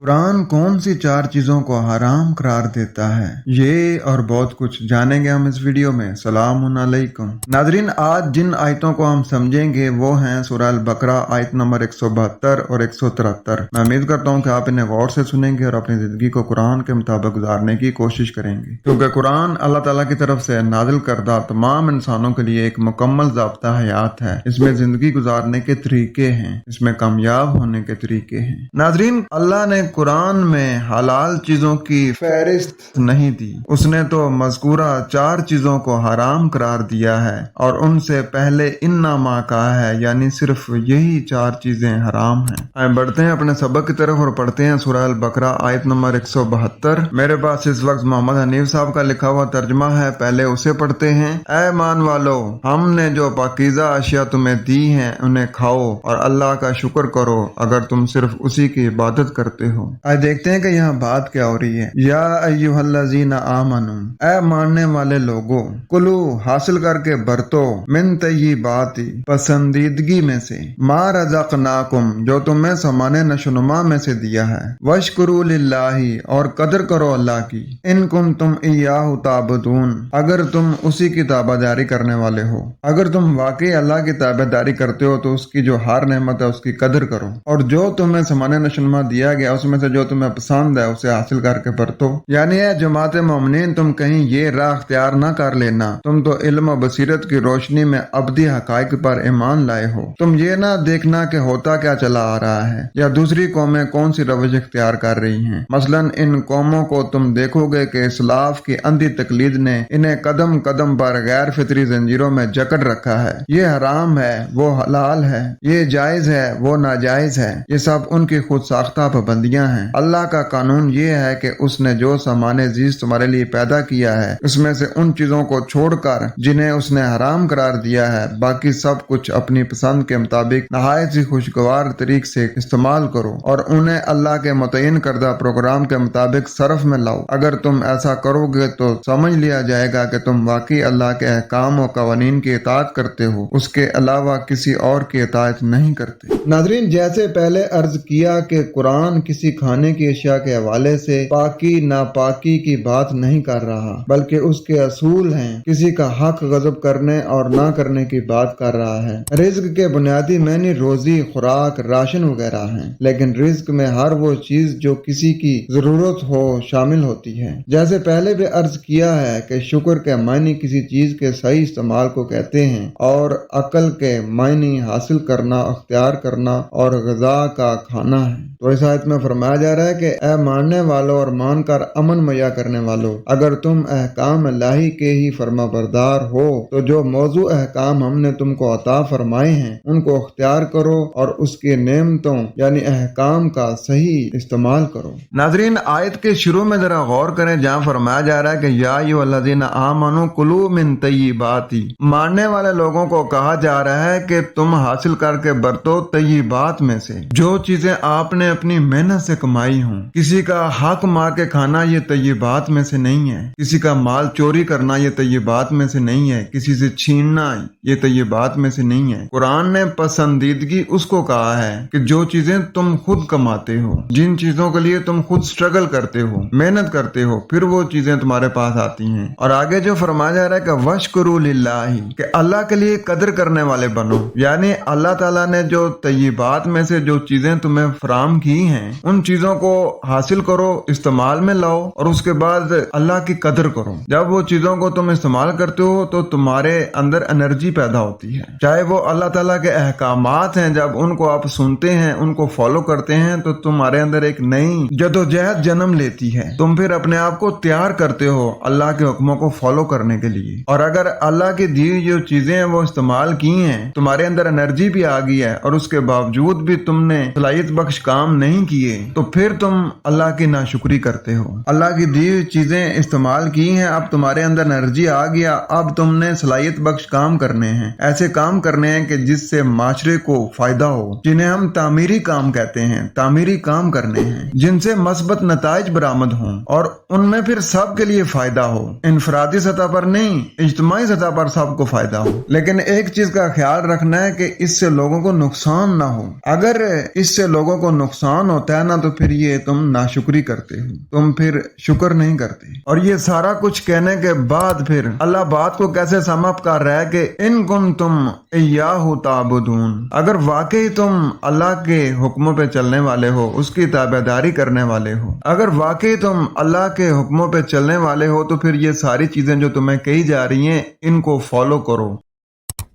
कुरान कौन सी 4 चीजों को हराम करार देता है, ये और बहुत कुछ जानेंगे हम इस वीडियो में। सलामुन अलैकुम नाजरीन, आज जिन आयतों को हम समझेंगे वो हैं सूरह अल बकरा आयत नंबर 172 और 173। मैं उम्मीद करता हूँ कि आप इन्हें गौर से सुनेंगे और अपनी जिंदगी को कुरान के मुताबिक गुजारने की कोशिश करेंगे, क्योंकि कुरान अल्लाह ताला की तरफ से नाजिल करदा तमाम इंसानों के लिए एक मुकम्मल ज़ाब्ता हयात है। इसमें जिंदगी गुजारने के तरीके हैं, इसमें कामयाब होने के तरीके हैं। नाजरीन, अल्लाह ने कुरान में हलाल चीजों की फहरिस्त नहीं दी, उसने तो मज़कूरा 4 चीजों को हराम करार दिया है और उनसे पहले इन्ना मा कहा है, यानी सिर्फ यही 4 चीजें हराम हैं। आए बढ़ते हैं अपने सबक की तरफ और पढ़ते हैं सूरह अल बकरा आयत नंबर 172। मेरे पास इस वक्त मोहम्मद हनीफ साहब का लिखा हुआ तर्जमा है, पहले उसे पढ़ते हैं। ऐ मान वालो, हमने जो पाकीज़ा अशिया तुम्हें दी हैं उन्हें खाओ और अल्लाह का शुक्र करो अगर तुम सिर्फ उसी की इबादत करते हो। आज देखते हैं कि यहाँ बात क्या हो रही है। या अय्युहल्लज़ीना आमनू, ऐ मानने वाले लोगों, कुलू हासिल करके बरतो, मिन तय्यिबाती पसंदीदगी में से, मा रज़क़नाकुम जो तुम्हें सामाने नशोनुमा में से दिया है, वशकुरू लिल्लाही और कदर करो अल्लाह की, इन कुंतुम इय्याहु ताबुदून अगर तुम उसी की ताबेदारी करने वाले हो। अगर तुम वाकई अल्लाह की ताबेदारी करते हो तो उसकी जो हर नेमत है उसकी कदर करो और जो तुम्हें सामाने नशोनुमा दिया गया उसमें से जो तुम्हें पसंद है उसे हासिल करके बरतो। यानी है जमात मोमिनीन, तुम कहीं ये राह अख्तियार न कर लेना, तुम तो इल्म और बसीरत की रोशनी में अब्दी हकाइक पर ईमान लाए हो। तुम ये ना देखना कि होता क्या चला आ रहा है या दूसरी कौमें कौन सी रवश इख्तियार कर रही हैं। मसलन इन कौमों को तुम देखोगे कि इस्लाफ की अंधी तकलीद ने इन्हें कदम कदम पर गैर फितरी जंजीरों में जकड़ रखा है। ये हराम है, वो हलाल है, ये जायज है, वो नाजायज है। ये सब उनकी खुद साख्ता पाबंदियां हैं। अल्लाह का कानून ये है कि उसने जो सामाने जीज तुम्हारे लिए पैदा किया है उसमें से उन चीजों को छोड़कर जिन्हें उसने हराम करार दिया है, बाकी सब कुछ अपनी पसंद के मुताबिक नहायत ही खुशगवार तरीके से इस्तेमाल करो और उन्हें अल्लाह के मुतय्यन करदा प्रोग्राम के मुताबिक सरफ में लाओ। अगर तुम ऐसा करोगे तो समझ लिया जाएगा कि तुम वाकई अल्लाह के अहकाम और कवानीन की इताअत करते हो, उसके अलावा किसी और की इताअत नहीं करते। नाज़रीन, जैसे पहले अर्ज किया कि कुरान किसी खाने की अशिया के हवाले से पाकी नापाकी की बात नहीं कर रहा, बल्कि उसके असूल हैं, किसी का हक गजब करने और ना करने की बात कर रहा है। रिज्क के बुनियादी मैनी रोजी, खुराक, राशन वगैरह हैं, लेकिन रिज्क में हर वो चीज जो किसी की जरूरत हो शामिल होती है। जैसे पहले भी अर्ज किया है कि शुक्र के मायने किसी चीज के सही इस्तेमाल को कहते हैं और अकल के मायने हासिल करना, अख्तियार करना और ग़िज़ा का खाना है। तो इस आयत में फरमाया जा रहा है कि ऐ मानने वालों और मानकर अमन मुहैया करने वालों, अगर तुम अहकाम इलाही के ही फरमा बरदार हो तो जो मौजू अहकाम हमने तुमको अता फरमाए हैं उनको अख्तियार करो और उसके नेमतों यानी अहकाम का सही इस्तेमाल करो। नाजरीन, आयत के शुरू में जरा गौर करें, जहाँ फरमाया जा रहा है कि या अय्युहल्लज़ीना आमनू कुलू मिन तय्यिबाती, मानने वाले लोगों को कहा जा रहा है कि तुम हासिल करके बरतो तय्यिबात में से, जो चीजें आपने अपनी मेहनत से कमाई हूँ। किसी का हक मार के खाना ये तय्यिबात में से नहीं है, किसी का माल चोरी करना ये तय्यिबात में से नहीं है, किसी से छीनना ये तय्यिबात में से नहीं है। कुरान ने पसंदीदगी उसको कहा है कि जो चीजें तुम खुद कमाते हो, जिन चीजों के लिए तुम खुद स्ट्रगल करते हो, मेहनत करते हो, फिर वो चीजें तुम्हारे पास आती हैं। और आगे जो फरमाया जा रहा है कि वशकुरू लिल्लाही, कि अल्लाह के लिए कदर करने वाले बनो। यानी अल्लाह ताला ने जो तय्यिबात में से जो चीजें तुम्हें फराम की हैं उन चीजों को हासिल करो, इस्तेमाल में लाओ और उसके बाद अल्लाह की कदर करो। जब वो चीजों को तुम इस्तेमाल करते हो तो तुम्हारे अंदर एनर्जी पैदा होती है। चाहे वो अल्लाह ताला के अहकामात हैं, जब उनको आप सुनते हैं, उनको फॉलो करते हैं तो तुम्हारे अंदर एक नई जदोजहद जन्म लेती है। तुम फिर अपने आप को तैयार करते हो अल्लाह के हुक्मों को फॉलो करने के लिए। और अगर अल्लाह की दी जो चीजें हैं वो इस्तेमाल की हैं, तुम्हारे अंदर एनर्जी भी आ गई है और उसके बावजूद भी तुमने सलाहियत बख्श काम नहीं किए, तो फिर तुम अल्लाह की नाशुक्री करते हो। अल्लाह की दी हुई चीजें इस्तेमाल की हैं, अब तुम्हारे अंदर एनर्जी आ गया, अब तुमने सलाहियत बख्श काम करने हैं, ऐसे काम करने हैं कि जिससे माशरे को फायदा हो, जिन्हें हम तामीरी काम कहते हैं। तामीरी काम करने हैं जिनसे मस्बत नताइज बरामद हों और उनमें फिर सबके लिए फायदा हो, इनफरादी सतह पर नहीं, इज्तिमाई सतह पर सबको फायदा हो। लेकिन एक चीज का ख्याल रखना है कि इससे लोगों को नुकसान ना हो। अगर इससे लोगों को नुकसान होता है ना तो फिर ये तुम नाशुक्री करते हो, तुम फिर शुक्र नहीं करते। और ये सारा कुछ कहने के बाद फिर अल्लाह बात को कैसे समाप्त कर रहा है कि इन कुन तुम इय्याहु ताबुदून, अगर वाकई तुम अल्लाह के हुक्मों पे चलने वाले हो, उसकी ताबेदारी करने वाले हो, अगर वाकई तुम अल्लाह के हुक्मों पे चलने वाले हो तो फिर ये सारी चीजें जो तुम्हें कही जा रही हैं इनको फॉलो करो।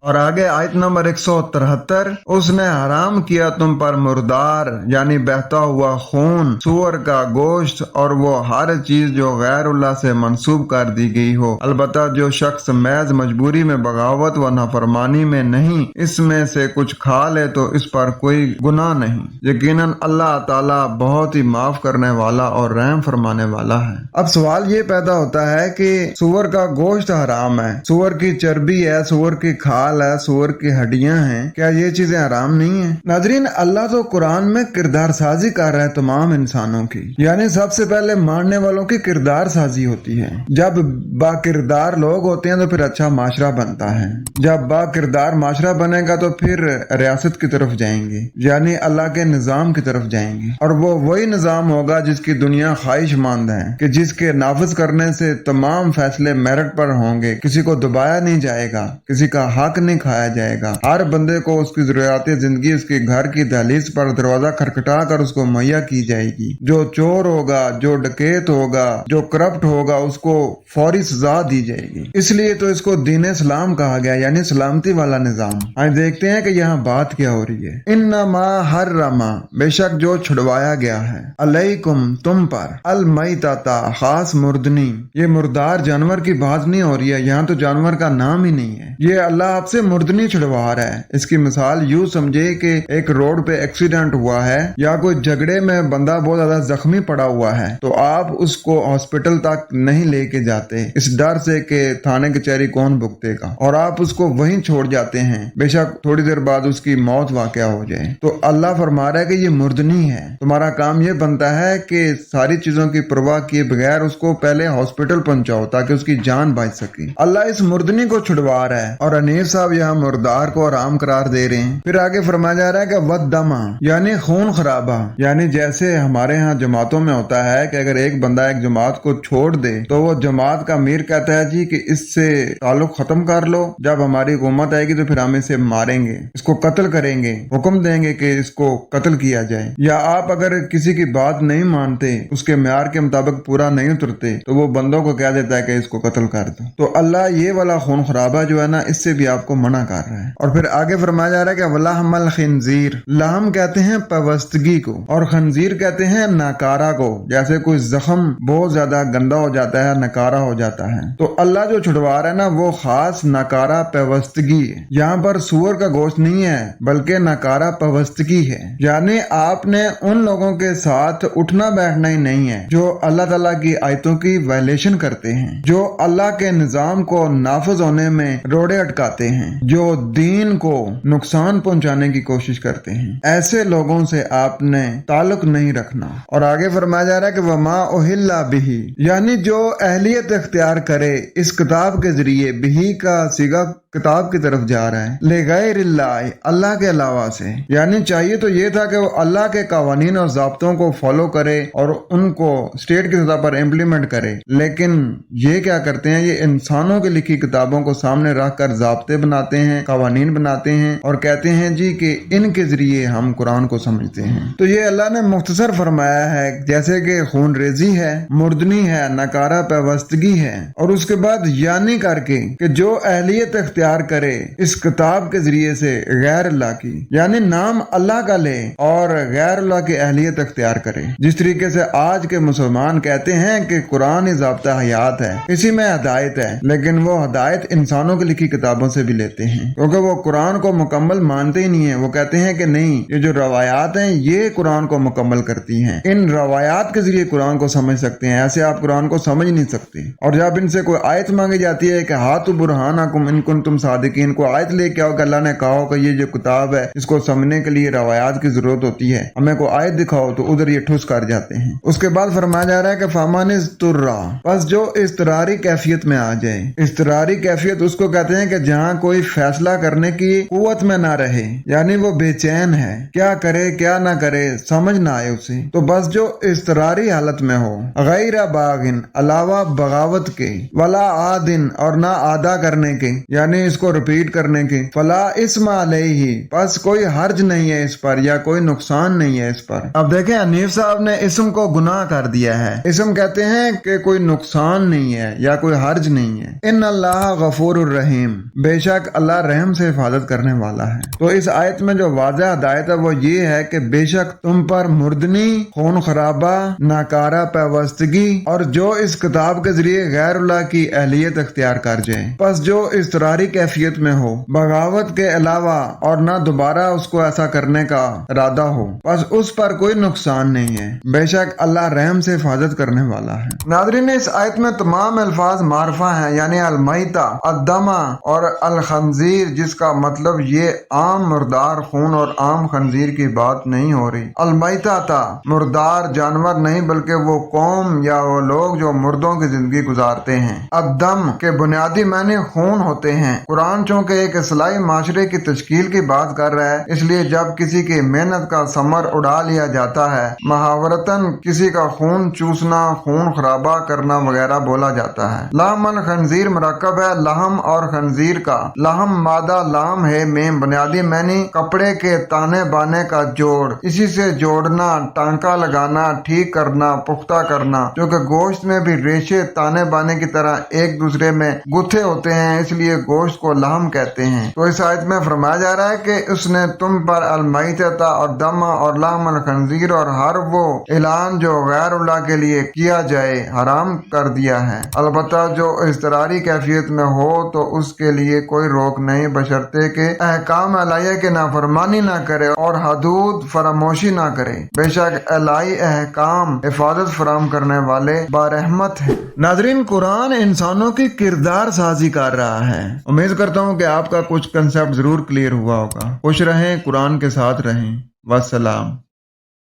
और आगे आयत नंबर 173, उसने हराम किया तुम पर मुर्दार यानी बहता हुआ खून, सूअर का गोश्त और वो हर चीज जो गैरुल्लाह से मंसूब कर दी गई हो, अलबत्ता जो शख्स महज मजबूरी में बगावत व नाफरमानी में नहीं इसमें से कुछ खा ले तो इस पर कोई गुनाह नहीं। यकीनन अल्लाह ताला बहुत ही माफ करने वाला और रहम फरमाने वाला है। अब सवाल ये पैदा होता है कि सूअर का गोश्त हराम है, सूअर की चर्बी है, सूअर की खाल है, सूअर की हड्डियां हैं, क्या ये चीजें हराम नहीं है? नाज़रीन, अल्लाह तो कुरान में किरदार साजी कर रहा है तमाम इंसानों की, यानी सबसे पहले मानने वालों की किरदार साजी होती है। जब बाकिरदार लोग होते हैं तो फिर अच्छा माशरा बनता है, जब बाकिरदार माशरा बनेगा तो फिर रियासत की तरफ जाएंगे, यानी अल्लाह के निजाम की तरफ जाएंगे। और वो वही निजाम होगा जिसकी दुनिया ख्वाहिशमंद है कि जिसके नाफिज करने से तमाम फैसले मेरिट पर होंगे, किसी को दबाया नहीं जाएगा, किसी का हक नहीं खाया जाएगा, हर बंदे को उसकी जरूरियात जिंदगी उसके घर की दहलीज पर दरवाजा खटखटा कर उसको मुहैया की जाएगी। जो चोर होगा, जो डकैत होगा, जो करप्ट होगा, उसको फौरी सजा दी जाएगी। इसलिए तो इसको दीन इस्लाम कहा गया, यानी सलामती वाला निजाम। आज देखते हैं कि यहाँ बात क्या हो रही है। इन्नमा हर्रमा, बेशक जो छुड़वाया गया है, अलैकुम तुम पर, अल मैतता खास मुर्दनी, ये मुर्दार जानवर की बात नहीं हो रही है, यहाँ तो जानवर का नाम ही नहीं है। ये अल्लाह आपसे मुर्दनी छुड़वा रहा है। इसकी मिसाल यूं समझे कि एक रोड पे एक्सीडेंट हुआ है या कोई झगड़े में बंदा बहुत ज्यादा जख्मी पड़ा हुआ है तो आप उसको हॉस्पिटल तक नहीं लेके जाते इस डर से कि थाने कचहरी कौन भुगतेगा, और आप उसको वहीं छोड़ जाते हैं, बेशक थोड़ी देर बाद उसकी मौत वाकया हो जाए। तो अल्लाह फरमा रहा है कि ये मुर्दनी है, तुम्हारा काम ये बनता है कि सारी चीजों की परवाह किए बगैर उसको पहले हॉस्पिटल पहुंचाओ ताकि उसकी जान बच सके। अल्लाह इस मुर्दनी को छुड़वा रहा है और अनीस साहब यहाँ मुर्दार को आराम करार दे रहे हैं। फिर आगे फरमाया जा रहा है कि वद्दमा यानी खून खराबा, यानी जैसे हमारे यहाँ जमातों में होता है कि अगर एक बंदा एक जमात को छोड़ दे तो वो जमात का अमीर कहता है जी कि इससे ताल्लुक खत्म कर लो, जब हमारी हुकूमत आएगी तो फिर हम इसे मारेंगे, इसको कत्ल करेंगे, हुक्म देंगे कि इसको कत्ल किया जाए। या आप अगर किसी की बात नहीं मानते, उसके म्यार के मुताबिक पूरा नहीं उतरते तो वो बंदों को कह देता है कि इसको कत्ल कर दो। तो अल्लाह ये वाला खून खराबा जो है ना, इससे भी आपको मना कर रहा है। और फिर आगे फरमाया जा रहा है कि वलाहमल खिंजीर, लाहम कहते हैं पवस्तगी को और खंजीर कहते हैं नकारा को। जैसे कोई जख्म बहुत ज्यादा गंदा हो जाता है, नकारा हो जाता है, तो अल्लाह जो छुड़वा रहा है ना वो खास नकारा पवस्तगी है। यहाँ पर सूअर का गोश्त नहीं है बल्कि नकारा पवस्तगी है, यानी आपने उन लोगों के साथ उठना बैठना ही नहीं है जो अल्लाह ताला की आयतों की वायलेशन करते हैं, जो अल्लाह के निजाम को नाफिज होने में रोड़े अटकाते हैं, जो दीन को नुकसान पहुंचाने की कोशिश करते हैं। ऐसे लोगों से आपने ताल्लुक नहीं रखना। और आगे फरमाया जा रहा है कि वमा उहिल्ला बिही, यानी जो अहलियत इख्तियार करे इस किताब के जरिए, बिही का सीगा किताब की तरफ जा रहा है, ले गैरिल्लाह, अल्लाह के अलावा से, यानी चाहिए तो ये था कि वो अल्लाह के कावानीन और ज़ाब्तों को फॉलो करे और उनको स्टेट की सतह पर इम्प्लीमेंट करे, लेकिन ये क्या करते हैं, ये इंसानों की लिखी किताबों को सामने रख कर ज़ाब्ते बनाते हैं, कावानीन बनाते हैं और कहते हैं जी कि इनके जरिए हम कुरान को समझते हैं। तो ये अल्लाह ने मुख्तसर फरमाया है जैसे कि खून रेजी है, मुर्दनी है, नकारा पैवस्तगी है, और उसके बाद यानी करके कि जो अहलियत इख्तियार करे इस किताब के जरिए से गैर अल्लाह की, यानी नाम अल्लाह का ले और गैर अल्लाह की अहलियत इख्तियार करे। जिस तरीके से आज के मुसलमान कहते हैं कि कुरान ही ज़ाब्ता हयात है, इसी में हदायत है, लेकिन वो हदायत इंसानों की लिखी किताबों से भी लेते हैं क्योंकि वो कुरान को मुकम्मल मानते ही नहीं है। वो कहते हैं कि नहीं, ये जो रवायात हैं ये कुरान को मुकम्मल करती हैं, इन रवायात के जरिए कुरान को समझ सकते हैं, ऐसे आप कुरान को समझ नहीं सकते। और जब इनसे कोई आयत मांगी जाती है कि हाथ बुरहानकुम इन कुंतुम सादिकीन, को आयत लेके आओ कि अल्लाह ने कहा कि ये जो किताब है इसको समझने के लिए रवायात की जरूरत होती है, हमें को आयत दिखाओ, तो उधर ये ठुस कर जाते हैं। उसके बाद फरमाया जा रहा है कि फामानिस तुर्रा, बस जो इस्तरारी कैफियत में आ जाए। इस्तरारी कैफियत उसको कहते हैं कि जहाँ कोई फैसला करने की कुव्वत में ना रहे, यानी वो बेचैन है, क्या करे क्या ना करे समझ ना आए उसे, तो बस जो इस्तरारी हालत में हो, गैर बागिन अलावा बगावत के, वला आदिन और ना आदा करने के, यानी इसको रिपीट करने के, फला इस्मा अलैहि बस कोई हर्ज नहीं है इस पर या कोई नुकसान नहीं है इस पर। अब देखें हनीफ साहब ने इसम को गुनाह कर दिया है। इसम कहते हैं कि कोई नुकसान नहीं है या कोई हर्ज नहीं है। इन अल्लाह गफूरुर रहीम बेशक अल्लाह रहम से हिफाजत करने वाला है। तो इस आयत में जो वाज़ह हिदायत है वो ये है कि बेशक तुम पर मुर्दनी, खून खराबा, नाकारा पैवस्तगी और जो इस किताब के जरिए गैरुल्लाह की अहलियत अख्तियार कर जाए, बस जो इस्तरारी कैफियत में हो, बगावत के अलावा और ना दोबारा उसको ऐसा करने का इरादा हो, बस उस पर कोई नुकसान नहीं है। बेशक अल्लाह रहम से हिफाजत करने वाला है। नाज़रीन इस आयत में तमाम अल्फाज मारफा हैं, यानी अलमैता, अद्दमा और अल खंजीर, जिसका मतलब ये आम मुर्दार खून और आम खंजीर की बात नहीं हो रही। अलमैता था मुर्दार जानवर नहीं बल्कि वो कौम या वो लोग जो मुर्दों की जिंदगी गुजारते हैं। अद्दम के बुनियादी माने खून होते हैं। कुरान चूँकि एक इस्लाही माशरे की तश्कील की बात कर रहा है, इसलिए जब किसी की मेहनत का समर उड़ा लिया जाता है, मुहावरतन किसी का खून चूसना, खून खराबा करना वगैरह बोला जाता है। लामन खंजीर मरकब है लहम और खंजीर का। लहम मादा लाम है में बुनियादी मैनी कपड़े के ताने बाने का जोड़, इसी से जोड़ना, टांका लगाना, ठीक करना, पुख्ता करना, जो कि गोश्त में भी रेशे ताने बाने की तरह एक दूसरे में गुथे होते हैं, इसलिए गोश्त को लहम कहते हैं। तो इस आयत में फरमाया जा रहा है कि उसने तुम पर अलमैता और दमा और लामल खंजीर और हर वो ऐलान जो गैरुल्लाह के लिए किया जाए हराम कर दिया है। अलबत्ता जो इस्तरारी कैफियत में हो तो उसके लिए कोई रोक नहीं, बशर्ते के अहकाम अलाइया के नाफरमानी ना करे और हदूद फरामोशी ना करे। बेशक अलाई अहकाम हिफाजत फराम करने वाले बारहमत है। नाज़रीन कुरान इंसानों की किरदार साजी कर रहा है। उम्मीद करता हूँ कि आपका कुछ कंसेप्ट जरूर क्लियर हुआ होगा। खुश रहें, कुरान के साथ रहें। वस्सलाम।